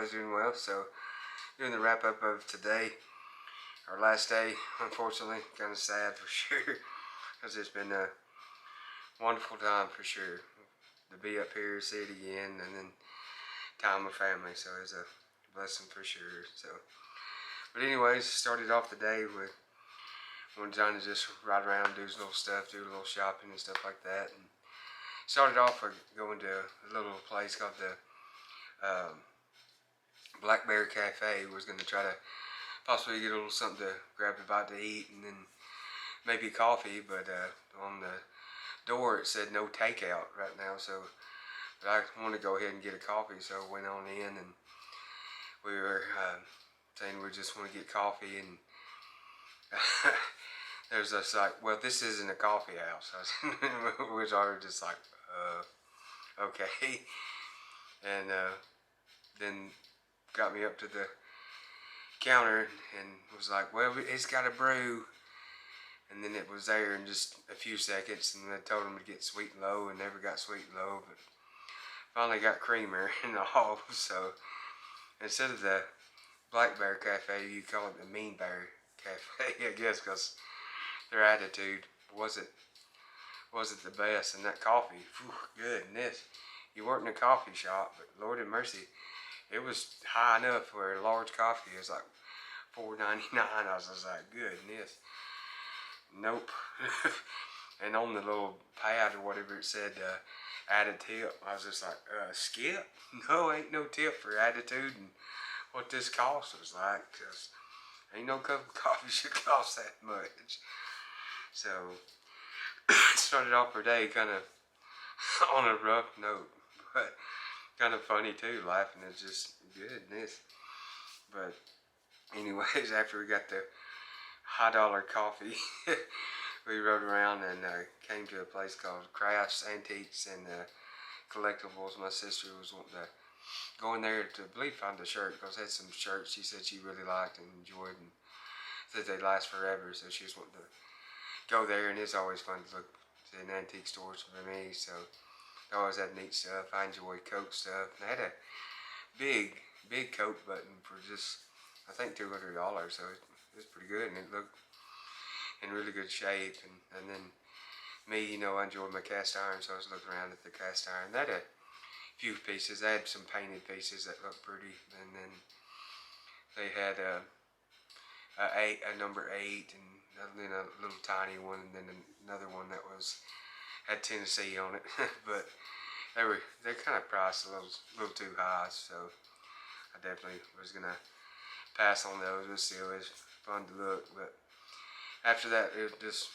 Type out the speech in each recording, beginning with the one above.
everybody's doing well. So, doing the wrap up of today, our last day, unfortunately. Kind of sad for sure, because it's been a wonderful time for sure to be up here, see it again, and then time with family. So, it's a blessing for sure. So, but anyways, started off the day with trying to just ride around, do some little stuff, do a little shopping and stuff like that. And started off with going to a little place called the Black Bear Cafe. Was going to try to possibly get a little something to grab a bite to eat and then maybe coffee, but on the door it said no takeout right now, so but I wanted to go ahead and get a coffee, so I went on in and we were saying we just want to get coffee, and there's just like, well, this isn't a coffee house. We was already just like, okay. And then got me up to the counter and was like, well, it's got a brew. And then it was there in just a few seconds, and I told them to get sweet and low, and never got sweet and low, but finally got creamer and all. So instead of the Black Bear Cafe, you call it the Mean Bear Cafe, I guess, because their attitude wasn't the best. And that coffee, whew, goodness, you weren't in a coffee shop, but Lord have mercy, it was high enough for a large coffee. It was like $4.99. I was just like, goodness, nope. And on the little pad or whatever it said, added tip, I was just like, skip? No, ain't no tip for attitude and what this cost was like, because ain't no cup of coffee should cost that much. So, started off our day kind of on a rough note, but kind of funny too, laughing at just goodness. But anyways, after we got the high dollar coffee, we rode around and came to a place called Crafts, Antiques, and Collectibles. My sister was wanting to go in there to, I believe, find a shirt, because had some shirts she said she really liked and enjoyed and said they last forever, so she was wanting to go there. And it's always fun to look in antique stores for me, so they always had neat stuff. I enjoy coat stuff. They had a big coat button for just, I think, $200, so it was pretty good, and it looked in really good shape. And then me, you know, I enjoyed my cast iron, so I was looking around at the cast iron. They had a few pieces. They had some painted pieces that looked pretty, and then they had a number 8, and then a little tiny one, and then another one that had Tennessee on it. But they're kind of priced a little too high, so I definitely was gonna pass on those. But still, it's fun to look. But after that, it was just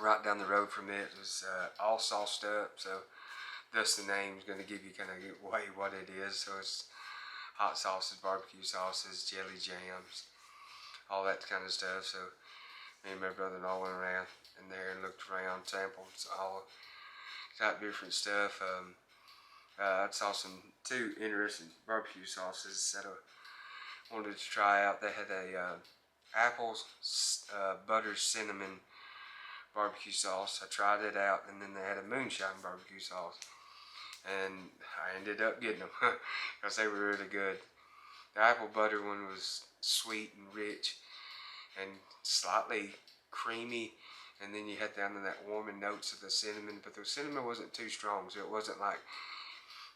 right down the road from it. It was all sauced up, so thus the name's gonna give you kind of away what it is. So it's hot sauces, barbecue sauces, jelly jams, all that kind of stuff. So me and my brother-in-law went around in there and looked around, sampled all type different stuff. I saw two interesting barbecue sauces that I wanted to try out. They had a apple butter cinnamon barbecue sauce. I tried it out, and then they had a moonshine barbecue sauce, and I ended up getting them because they were really good. The apple butter one was sweet and rich and slightly creamy, and then you had down to that warming notes of the cinnamon, but the cinnamon wasn't too strong, so it wasn't like,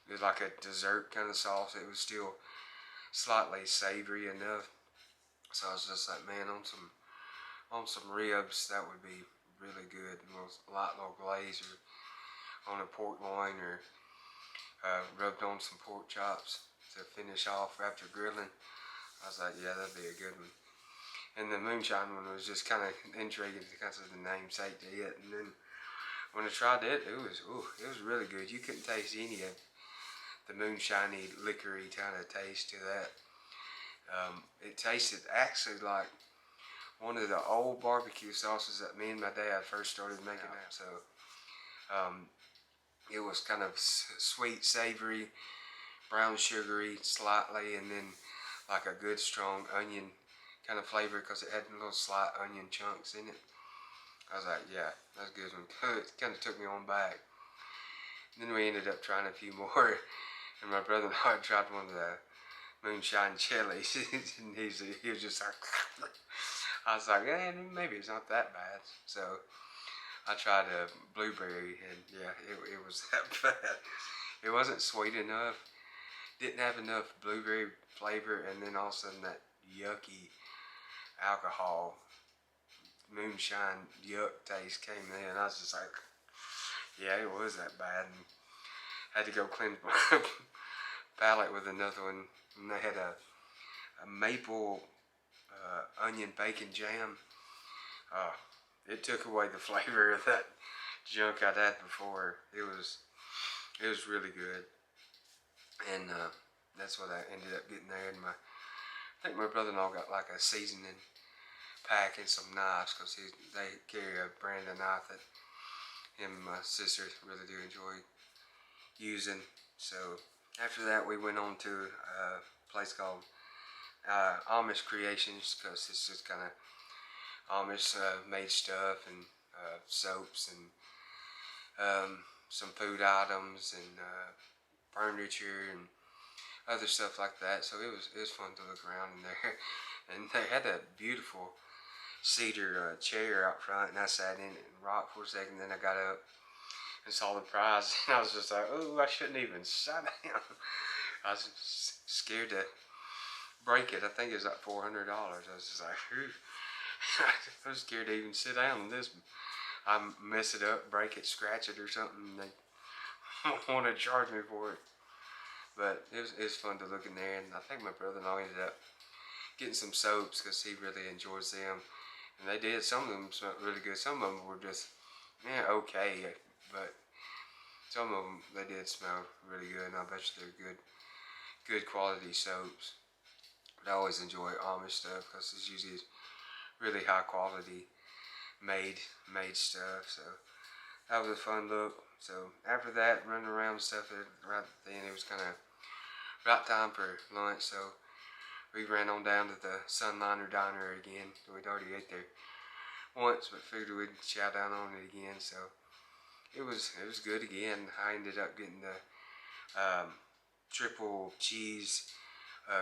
it was like a dessert kind of sauce. It was still slightly savory enough. So I was just like, man, on some ribs, that would be really good. A light little glaze, or on a pork loin, or rubbed on some pork chops to finish off after grilling. I was like, yeah, that'd be a good one. And the moonshine one was just kind of intriguing because of the namesake to it. And then when I tried it, it was really good. You couldn't taste any of the moonshiny, liquory kind of taste to that. It tasted actually like one of the old barbecue sauces that me and my dad first started making out. So it was kind of sweet, savory, brown sugary slightly, and then like a good strong onion kind of flavor, because it had little slight onion chunks in it. I was like, yeah, that's a good one. It kind of took me on back. And then we ended up trying a few more, and my brother and I tried one of the moonshine chilies. And he was just like, I was like, yeah, maybe it's not that bad. So I tried a blueberry, and yeah, it was that bad. It wasn't sweet enough. Didn't have enough blueberry flavor, and then all of a sudden that yucky alcohol moonshine yuck taste came in. I was just like, yeah, it was that bad, and had to go cleanse my palate with another one. And they had a maple onion bacon jam. It took away the flavor of that junk I'd had before. It was really good, and that's what I ended up getting there. And I think my brother-in-law got like a seasoning pack and some knives, because they carry a brand of knife that him and my sister really do enjoy using. So after that, we went on to a place called Amish Creations, because it's just kind of Amish made stuff, and soaps, and some food items, and furniture, and other stuff like that. So it was fun to look around in there. And they had a beautiful cedar chair out front, and I sat in it and rocked for a second. Then I got up and saw the prize, and I was just like, oh, I shouldn't even sit down. I was scared to break it. I think it was like $400. I was just like, ooh. I was scared to even sit down on this. I mess it up, break it, scratch it or something, and they want to charge me for it. But it was fun to look in there, and I think my brother-in-law ended up getting some soaps, because he really enjoys them. And they did. Some of them smelled really good. Some of them were just, okay. But some of them, they did smell really good, and I bet you they're good quality soaps. But I always enjoy Amish stuff, because it's usually really high quality made stuff. So that was a fun look. So after that, running around and stuff, right then it was kind of right time for lunch. So we ran on down to the Sunliner Diner again. We'd already ate there once, but figured we'd chow down on it again. So it was good again. I ended up getting the triple cheese,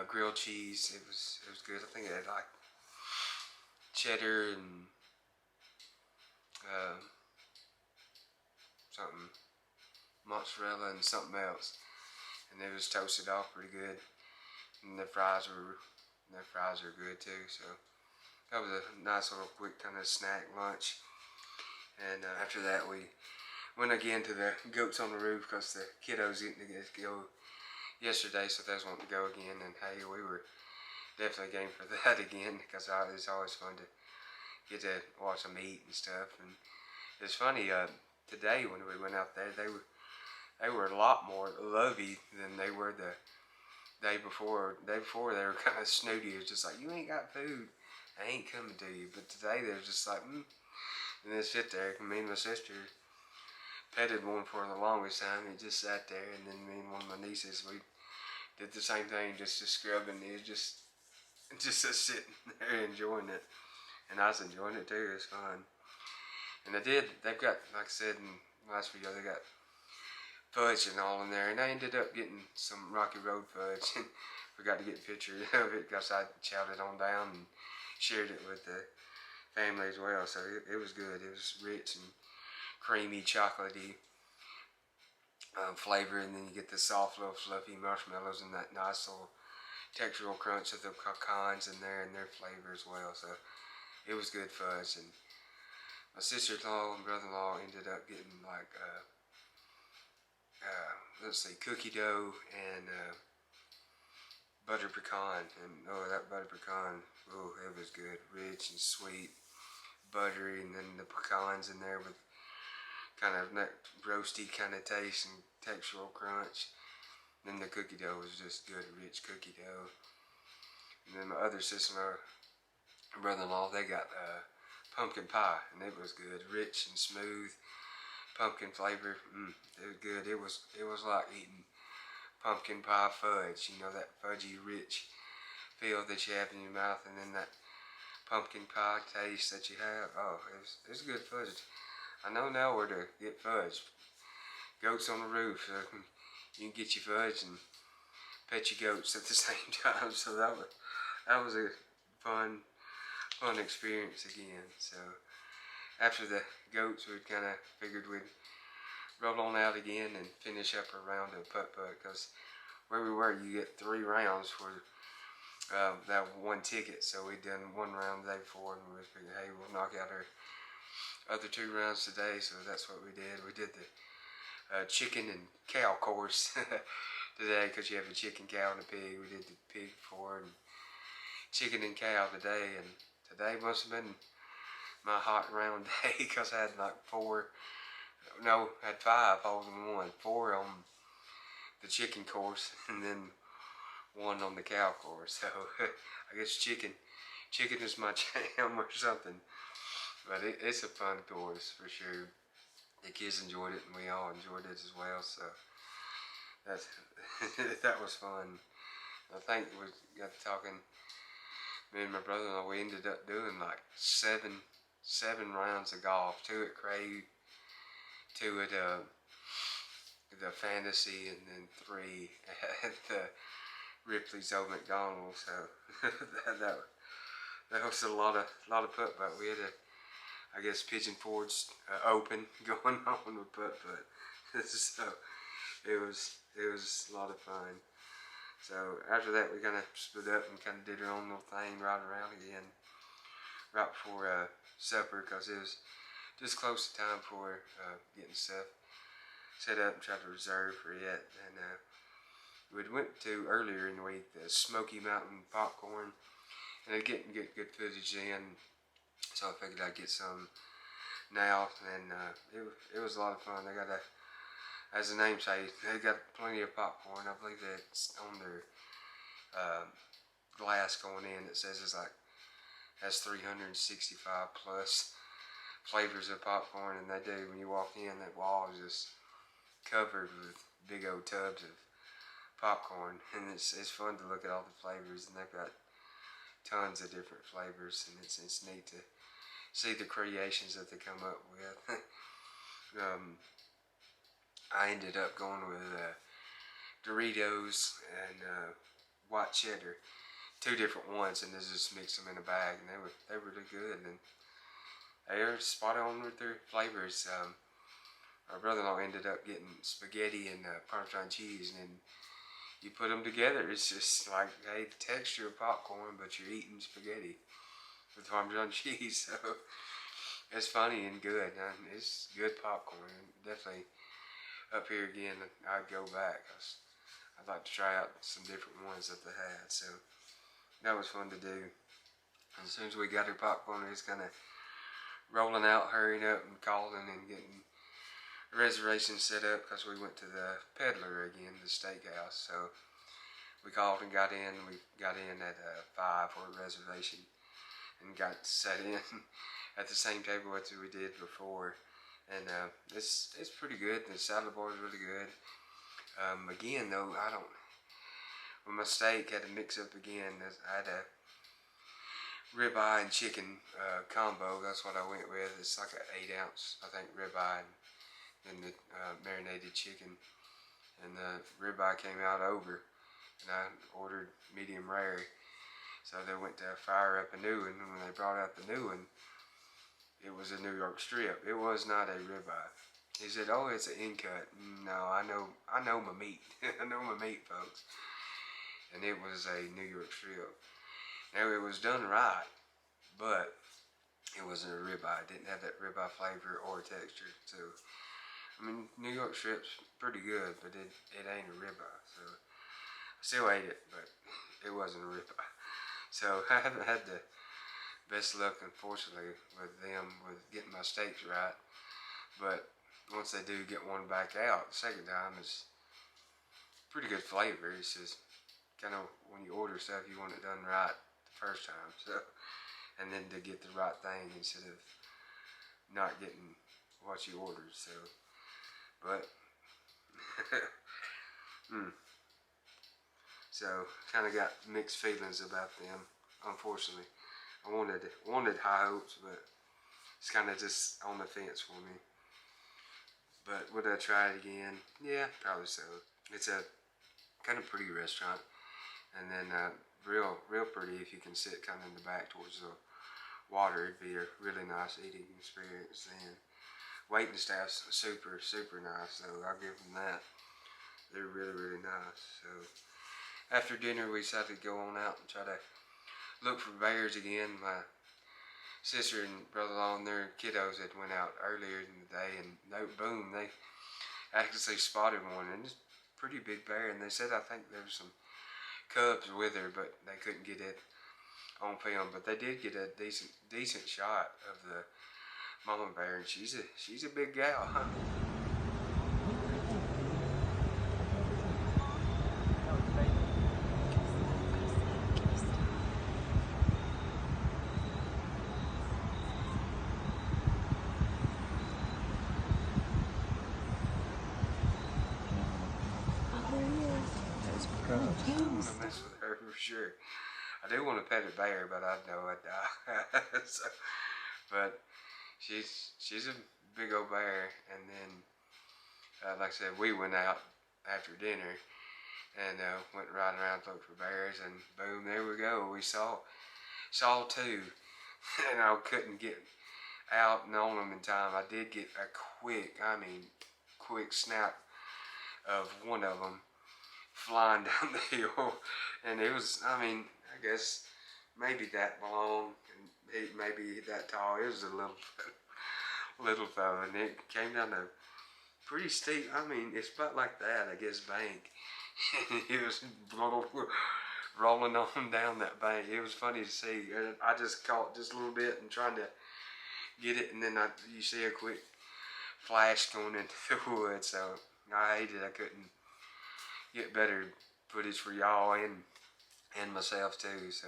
grilled cheese. It was good. I think it had like cheddar and something, mozzarella and something else, and it was toasted off pretty good. And the fries are good too. So that was a nice little quick kind of snack lunch. And after that, we went again to the Goats on the Roof, because the kiddos didn't get to go yesterday, so they was wanting to go again. And hey, we were definitely game for that again, because it's always fun to get to watch them eat and stuff. And it's funny, today when we went out there, they were a lot more lovey than they were the day before. Day before, they were kind of snooty. It was just like, you ain't got food, I ain't coming to you. But today they were just like, and they sit there. Me and my sister petted one for the longest time. It just sat there, and then me and one of my nieces, we did the same thing, just scrubbing it, just sitting there enjoying it. And I was enjoying it too. It was fun. And they've got, like I said in the last video, they got fudge and all in there. And I ended up getting some Rocky Road fudge, and forgot to get a picture of it, because I chowed it on down and shared it with the family as well. So it was good. It was rich and creamy, chocolatey flavor, and then you get the soft little fluffy marshmallows and that nice little textural crunch of the pecans in there, and their flavor as well. So it was good fudge. And my sister-in-law and brother-in-law ended up getting like let's see, cookie dough and butter pecan. And oh, that butter pecan, oh, it was good, rich and sweet, buttery, and then the pecans in there with kind of that roasty kind of taste and textural crunch. And then the cookie dough was just good, rich cookie dough. And then my other sister and brother-in-law, they got pumpkin pie, and it was good, rich and smooth, pumpkin flavor. It was good. It was like eating pumpkin pie fudge. You know, that fudgy, rich feel that you have in your mouth, and then that pumpkin pie taste that you have. Oh, it was good fudge. I know now where to get fudge. Goats on the Roof. So you can get your fudge and pet your goats at the same time. So that was a fun experience again. So after the goats, we kind of figured we'd roll on out again and finish up a round of putt-putt, because where we were, you get 3 rounds for that one ticket. So we done 1 round the day before, and we figured, hey, we'll knock out our other 2 rounds today. So that's what we did. We did the chicken and cow course today, because you have a chicken, cow, and a pig. We did the pig before, and chicken and cow today. And today must have been my hot round day, because I had like 5 all in one. 4 on the chicken course, and then 1 on the cow course. So I guess chicken is my jam or something. But it's a fun course for sure. The kids enjoyed it, and we all enjoyed it as well. So that's that was fun. I think we got talking. Me and my brother-in-law, we ended up doing like 7 rounds of golf. 2 at Crave, 2 at the Fantasy, and then 3 at the Ripley's Old McDonald's. So that was a lot of putt-putt. We had I guess Pigeon Forge Open going on with putt-putt. So it was a lot of fun. So after that, we kind of split up and kind of did our own little thing, ride around again right before supper, because it was just close to time for getting stuff set up and tried to reserve for it. And we went to earlier in the week the Smoky Mountain popcorn, and I get good footage in. So I figured I'd get some now, and it was a lot of fun. They got as the name says, they got plenty of popcorn. I believe that's on their glass going in. It says it's like has 365 plus flavors of popcorn, and they do. When you walk in, that wall is just covered with big old tubs of popcorn, and it's fun to look at all the flavors, and they've got tons of different flavors, and it's neat to see the creations that they come up with. I ended up going with Doritos and white cheddar, 2 different ones, and they just mixed them in a bag, and they were really good, and they were spot on with their flavors. My brother-in-law ended up getting spaghetti and Parmesan cheese, and then you put them together, it's just like, hey, the texture of popcorn, but you're eating spaghetti with Parmesan cheese. So it's funny and good. It's good popcorn. Definitely up here again, I'd go back, because I'd like to try out some different ones that they had. So that was fun to do. As soon as we got our popcorn, we was kind of rolling out, hurrying up and calling and getting reservations set up, because we went to the Peddler again, the steakhouse. So we called and got in. We got in at 5 for a reservation, and got set in at the same table as we did before. And it's pretty good. The salad bar is really good. Again though, with my steak, had to mix up again. I had a ribeye and chicken combo. That's what I went with. It's like an 8-ounce, I think, ribeye, and then the marinated chicken. And the ribeye came out over, and I ordered medium rare. So they went to fire up a new one, and when they brought out the new one, it was a New York strip. It was not a ribeye. He said, "Oh, it's an in cut." No, I know my meat. I know my meat, folks. And it was a New York strip. Now it was done right, but it wasn't a ribeye. It didn't have that ribeye flavor or texture. So, I mean, New York strip's pretty good, but it ain't a ribeye. So I still ate it, but it wasn't a ribeye. So I haven't had the best luck, unfortunately, with them with getting my steaks right. But once they do get one back out, the second time is pretty good flavor. It's just kind of when you order stuff, you want it done right the first time. So, and then to get the right thing instead of not getting what you ordered. So, but so kind of got mixed feelings about them, unfortunately. I wanted high hopes, but it's kind of just on the fence for me. But would I try it again? Yeah, probably so. It's a kind of pretty restaurant. And then real pretty if you can sit kind of in the back towards the water. It'd be a really nice eating experience then. Waiting staff's super nice, so I'll give them that. They're really nice. So after dinner we decided to go on out and try to look for bears again. My sister and brother-in-law and their kiddos had went out earlier in the day, and boom, they actually spotted one, and it's a pretty big bear. And they said I think there was some cubs with her, but they couldn't get it on film. But they did get a decent shot of the mama bear, and she's a big gal, huh? I want to mess with her for sure. I do want to pet a bear, but I know I'd die. So, but she's a big old bear. And then, like I said, we went out after dinner and went riding around looking for bears, and boom, there we go. We saw two, and I couldn't get out and on them in time. I did get a quick snap of one of them flying down the hill, and it was, I guess maybe that long and maybe that tall. It was a little fella, and it came down a pretty steep, it's about like that, I guess, bank. And it was rolling on down that bank. It was funny to see. I just caught just a little bit and trying to get it, and then you see a quick flash going into the woods. So I hated I couldn't get better footage for y'all and myself too. So,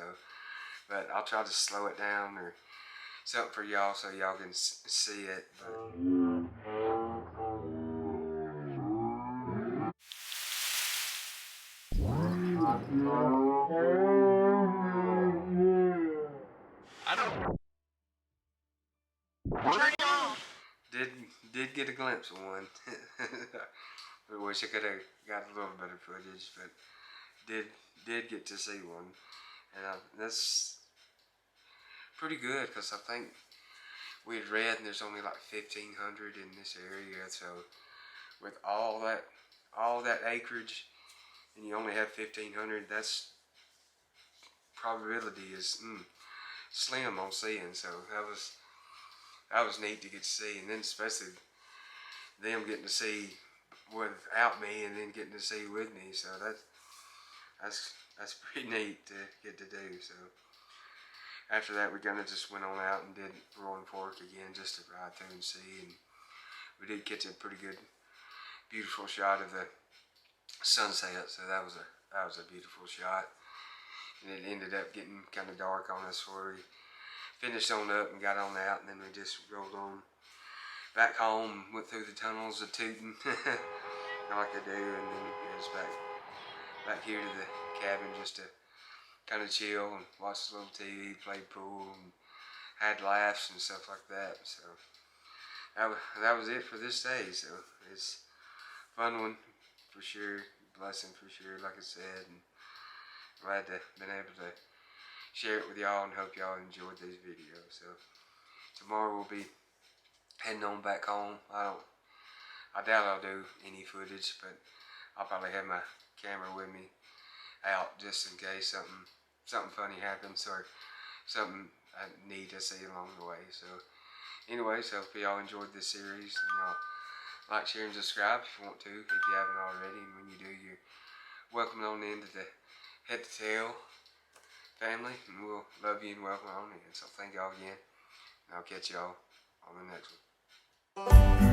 but I'll try to slow it down or something for y'all so y'all can see it. Did get a glimpse of one. I wish I could have got a little better footage, but did get to see one, and that's pretty good because I think we had read and there's only like 1,500 in this area. So with all that acreage, and you only have 1,500, that's probability is slim on seeing. So that was neat to get to see, and then especially them getting to see without me and then getting to see with me. So that's pretty neat to get to do. So after that, we kind of just went on out and did Roaring Fork again just to ride through and see, and we did catch a pretty good, beautiful shot of the sunset. So that was a beautiful shot, and it ended up getting kind of dark on us where we finished on up and got on out, and then we just rolled on back home, went through the tunnels of Tootin like I do, and then it was back here to the cabin just to kind of chill and watch a little TV, play pool, and had laughs and stuff like that. So that was it for this day. So it's a fun one for sure, blessing for sure, like I said, and glad to been able to share it with y'all and hope y'all enjoyed these videos. So tomorrow we'll be heading on back home. I doubt I'll do any footage, but I'll probably have my camera with me out just in case something funny happens or something I need to see along the way. So anyway, so hope y'all enjoyed this series, and y'all like, share, and subscribe if you want to, if you haven't already. And when you do, you're welcome on into the Head to Tail family, and we'll love you and welcome on in. So thank y'all again, and I'll catch y'all on the next one.